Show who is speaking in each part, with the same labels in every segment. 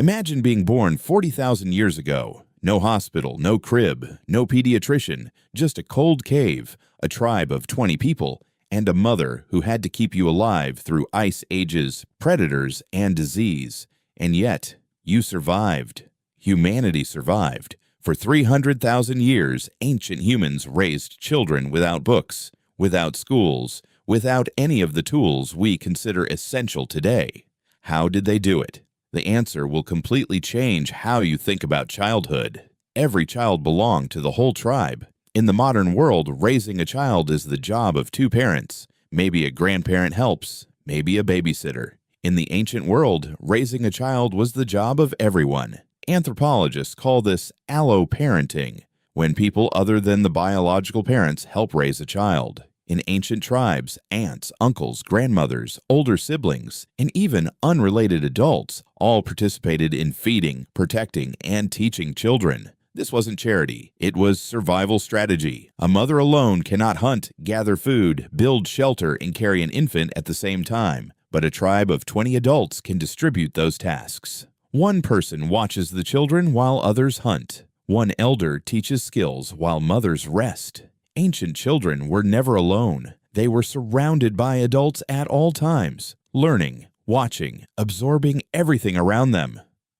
Speaker 1: Imagine being born 40,000 years ago. No hospital, no crib, no pediatrician, just a cold cave, a tribe of 20 people, and a mother who had to keep you alive through ice ages, predators, and disease. And yet, you survived. Humanity survived. For 300,000 years, ancient humans raised children without books, without schools, without any of the tools we consider essential today. How did they do it? The answer will completely change how you think about childhood. Every child belonged to the whole tribe. In the modern world, raising a child is the job of two parents. Maybe a grandparent helps, maybe a babysitter. In the ancient world, raising a child was the job of everyone. Anthropologists call this alloparenting, when people other than the biological parents help raise a child. In ancient tribes, aunts, uncles, grandmothers, older siblings, and even unrelated adults all participated in feeding, protecting, and teaching children. This wasn't charity. It was survival strategy. A mother alone cannot hunt, gather food, build shelter, and carry an infant at the same time. But a tribe of 20 adults can distribute those tasks. One person watches the children while others hunt. One elder teaches skills while mothers rest. Ancient children were never alone. They were surrounded by adults at all times, learning, watching, absorbing everything around them.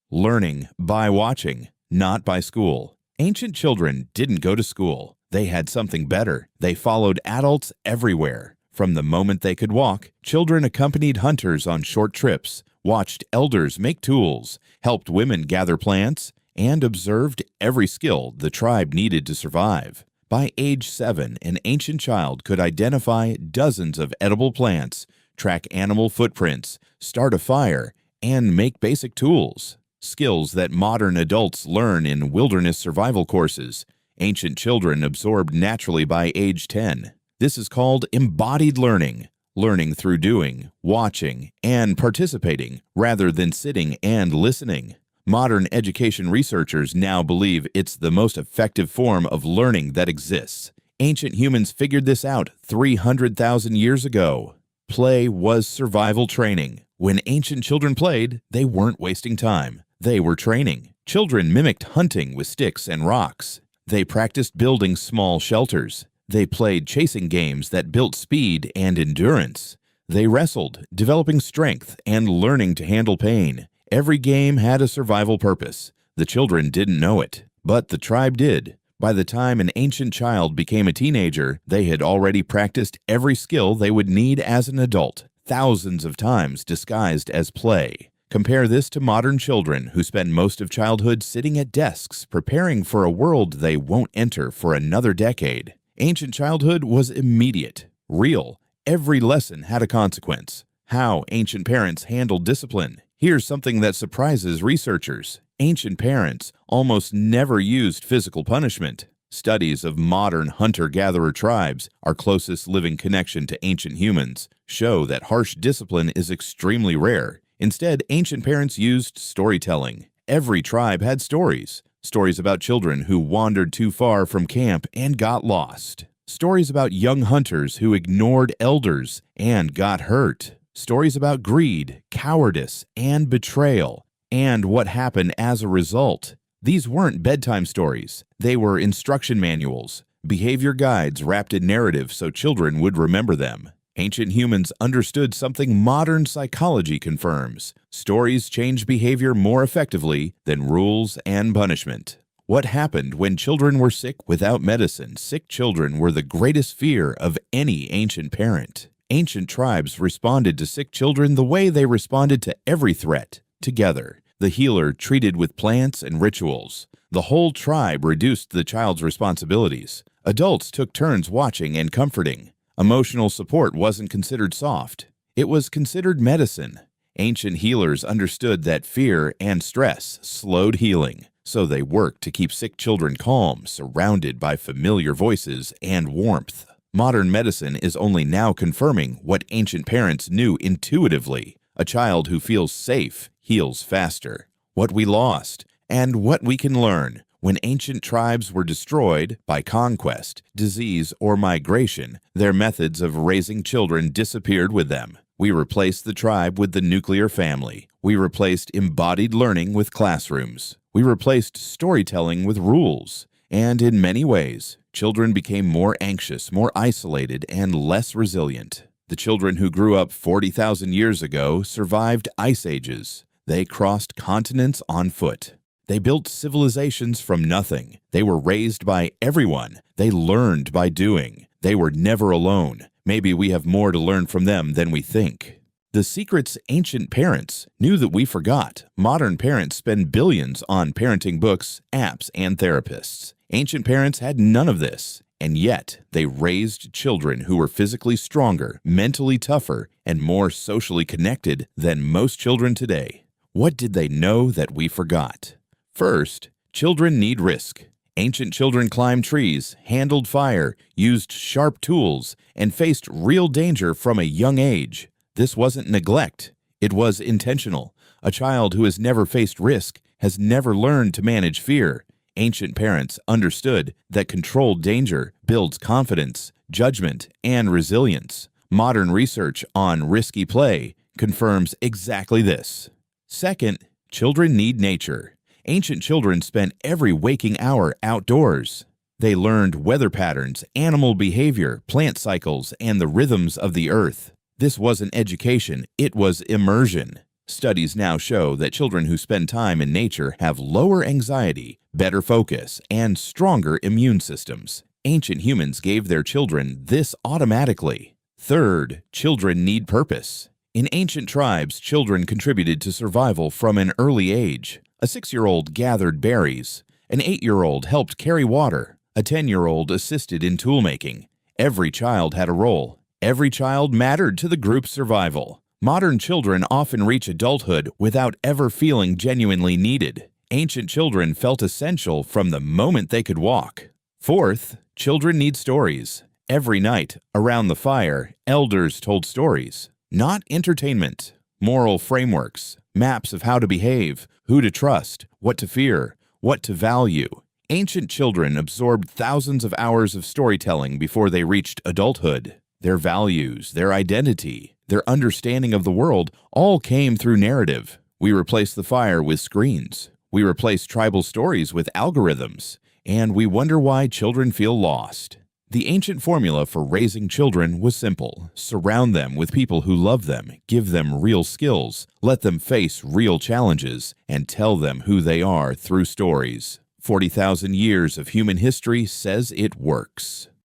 Speaker 1: Learning by watching, not by school. Ancient children didn't go to school. They had something better. They followed adults everywhere. From the moment they could walk, children accompanied hunters on short trips, watched elders make tools, helped women gather plants, and observed every skill the tribe needed to survive. By age 7, an ancient child could identify dozens of edible plants, track animal footprints, start a fire, and make basic tools. Skills that modern adults learn in wilderness survival courses. Ancient children absorbed naturally by age 10. This is called embodied learning, learning through doing, watching, and participating, rather than sitting and listening. Modern education researchers now believe it's the most effective form of learning that exists. Ancient humans figured this out 300,000 years ago. Play was survival training. When ancient children played, they weren't wasting time. They were training. Children mimicked hunting with sticks and rocks. They practiced building small shelters. They played chasing games that built speed and endurance. They wrestled, developing strength and learning to handle pain. Every game had a survival purpose. The children didn't know it, but the tribe did. By the time an ancient child became a teenager, they had already practiced every skill they would need as an adult, thousands of times disguised as play. Compare this to modern children who spend most of childhood sitting at desks preparing for a world they won't enter for another decade. Ancient childhood was immediate, real. Every lesson had a consequence. How ancient parents handled discipline. Here's something that surprises researchers. Ancient parents almost never used physical punishment. Studies of modern hunter-gatherer tribes, our closest living connection to ancient humans, show that harsh discipline is extremely rare. Instead, ancient parents used storytelling. Every tribe had stories. Stories about children who wandered too far from camp and got lost. Stories about young hunters who ignored elders and got hurt. Stories about greed, cowardice, and betrayal, and what happened as a result. These weren't bedtime stories. They were instruction manuals, behavior guides wrapped in narrative so children would remember them. Ancient humans understood something modern psychology confirms. Stories change behavior more effectively than rules and punishment. What happened when children were sick without medicine? Sick children were the greatest fear of any ancient parent. Ancient tribes responded to sick children the way they responded to every threat, together. The healer treated with plants and rituals. The whole tribe reduced the child's responsibilities. Adults took turns watching and comforting. Emotional support wasn't considered soft. It was considered medicine. Ancient healers understood that fear and stress slowed healing, so they worked to keep sick children calm, surrounded by familiar voices and warmth. Modern medicine is only now confirming what ancient parents knew intuitively. A child who feels safe heals faster. What we lost and what we can learn. When ancient tribes were destroyed by conquest, disease, or migration, their methods of raising children disappeared with them. We replaced the tribe with the nuclear family. We replaced embodied learning with classrooms. We replaced storytelling with rules. And in many ways, children became more anxious, more isolated, and less resilient. The children who grew up 40,000 years ago survived ice ages. They crossed continents on foot. They built civilizations from nothing. They were raised by everyone. They learned by doing. They were never alone. Maybe we have more to learn from them than we think. The secrets ancient parents knew that we forgot. Modern parents spend billions on parenting books, apps, and therapists. Ancient parents had none of this, and yet they raised children who were physically stronger, mentally tougher, and more socially connected than most children today. What did they know that we forgot? First, children need risk. Ancient children climbed trees, handled fire, used sharp tools, and faced real danger from a young age. This wasn't neglect. It was intentional. A child who has never faced risk has never learned to manage fear. Ancient parents understood that controlled danger builds confidence, judgment, and resilience. Modern research on risky play confirms exactly this. Second, children need nature. Ancient children spent every waking hour outdoors. They learned weather patterns, animal behavior, plant cycles, and the rhythms of the earth. This wasn't education, it was immersion. Studies now show that children who spend time in nature have lower anxiety, better focus, and stronger immune systems. Ancient humans gave their children this automatically. Third, children need purpose. In ancient tribes, children contributed to survival from an early age. A 6-year-old gathered berries. An 8-year-old helped carry water. A 10-year-old assisted in toolmaking. Every child had a role. Every child mattered to the group's survival. Modern children often reach adulthood without ever feeling genuinely needed. Ancient children felt essential from the moment they could walk. Fourth, children need stories. Every night, around the fire, elders told stories. Not entertainment. Moral frameworks. Maps of how to behave, who to trust, what to fear, what to value. Ancient children absorbed thousands of hours of storytelling before they reached adulthood. Their values, their identity, their understanding of the world all came through narrative. We replaced the fire with screens. We replaced tribal stories with algorithms. And we wonder why children feel lost. The ancient formula for raising children was simple. Surround them with people who love them, give them real skills, let them face real challenges, and tell them who they are through stories. 40,000 years of human history says it works.